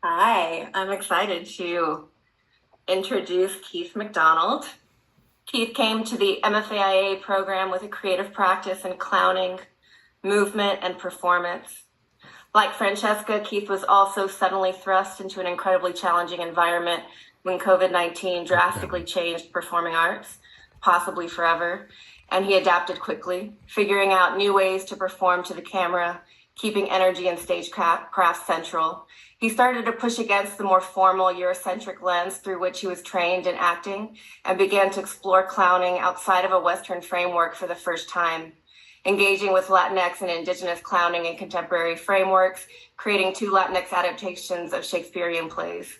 Hi, I'm excited to introduce Keith McDonald. Keith came to the MFAIA program with a creative practice in clowning, movement, and performance. Like Francesca, Keith was also suddenly thrust into an incredibly challenging environment when COVID-19 drastically changed performing arts, possibly forever, and he adapted quickly, figuring out new ways to perform to the camera, keeping energy and stagecraft central. He started to push against the more formal Eurocentric lens through which he was trained in acting and began to explore clowning outside of a Western framework for the first time, engaging with Latinx and Indigenous clowning in contemporary frameworks, creating two Latinx adaptations of Shakespearean plays.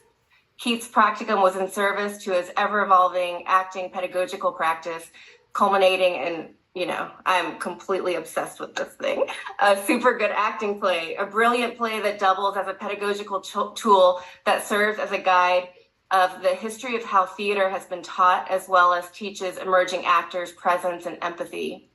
Keith's practicum was in service to his ever-evolving acting pedagogical practice, culminating in, I'm completely obsessed with this thing, a super good acting play, a brilliant play that doubles as a pedagogical tool that serves as a guide of the history of how theater has been taught, as well as teaches emerging actors presence and empathy.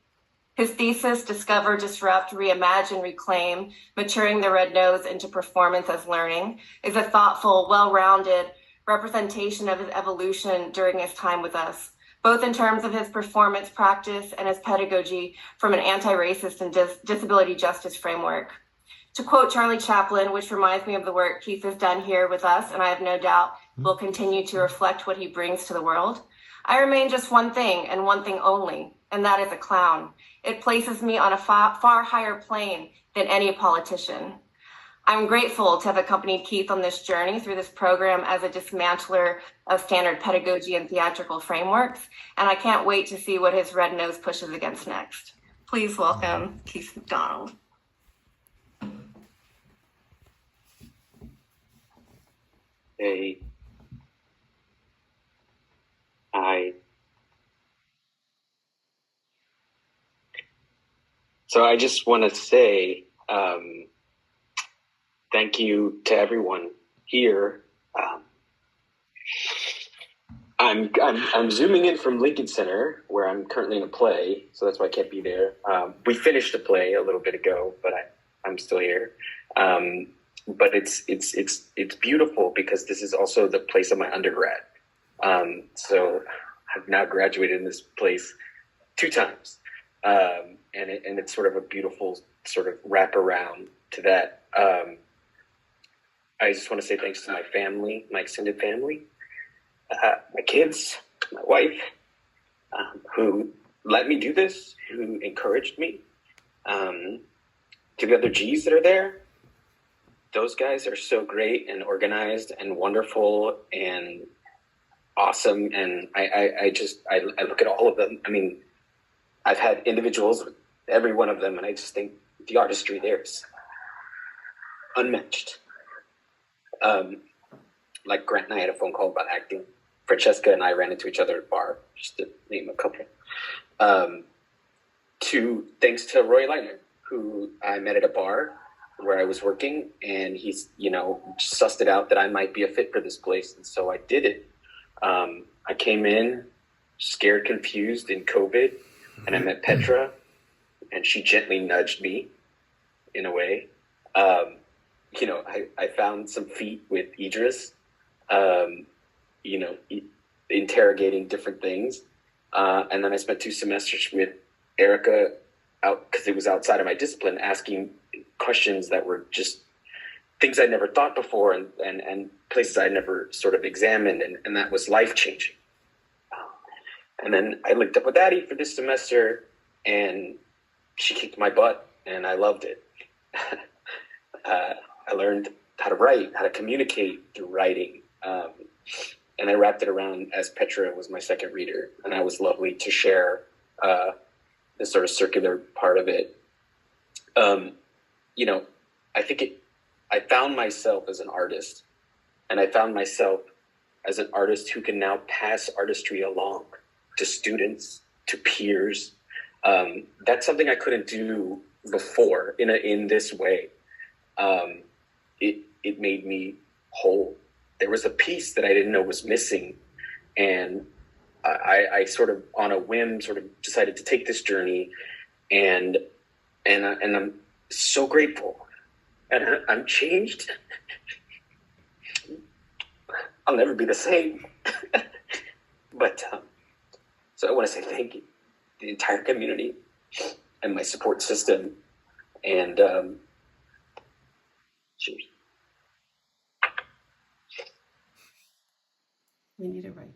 His thesis, Discover, Disrupt, Reimagine, Reclaim, Maturing the Red Nose into Performance as Learning, is a thoughtful, well-rounded representation of his evolution during his time with us, both in terms of his performance practice and his pedagogy from an anti-racist and disability justice framework. To quote Charlie Chaplin, which reminds me of the work Keith has done here with us, and I have no doubt will continue to reflect what he brings to the world, I remain just one thing and one thing only, and that is a clown. It places me on a far higher plane than any politician. I'm grateful to have accompanied Keith on this journey through this program as a dismantler of standard pedagogy and theatrical frameworks, and I can't wait to see what his red nose pushes against next. Please welcome Keith McDonald. Hey. Hi. So I just want to say thank you to everyone here. I'm zooming in from Lincoln Center, where I'm currently in a play, so that's why I can't be there. We finished the play a little bit ago, but I'm still here. But it's beautiful because this is also the place of my undergrad. So I've now graduated in this place 2 times. And it's sort of a beautiful sort of wraparound to that. I just want to say thanks to my family, my extended family, my kids, my wife, who let me do this, who encouraged me. To the other G's that are there, those guys are so great and organized and wonderful and awesome. And I look at all of them. I mean, I've had individuals with every one of them, and I just think the artistry there is unmatched. Like Grant and I had a phone call about acting. Francesca and I ran into each other at a bar, just to name a couple. Thanks to Roy Leitner, who I met at a bar where I was working, and he's, sussed it out that I might be a fit for this place. And so I did it. I came in scared, confused in COVID, and I met Petra, and she gently nudged me in a way. I found some feet with Idris, interrogating different things. And then I spent 2 semesters with Erica out because it was outside of my discipline, asking questions that were just things I'd never thought before and places I'd never sort of examined. And that was life-changing. And then I linked up with Addie for this semester, and she kicked my butt, and I loved it. I learned how to write, how to communicate through writing. And I wrapped it around as Petra was my second reader, and that was lovely to share the sort of circular part of it. I found myself as an artist, and I found myself as an artist who can now pass artistry along to students, to peers. That's something I couldn't do before in this way. It made me whole. There was a piece that I didn't know was missing, and I sort of on a whim sort of decided to take this journey, and I'm so grateful, and I'm changed. I'll never be the same. But so I want to say thank you, the entire community and my support system, and cheers. We need it right.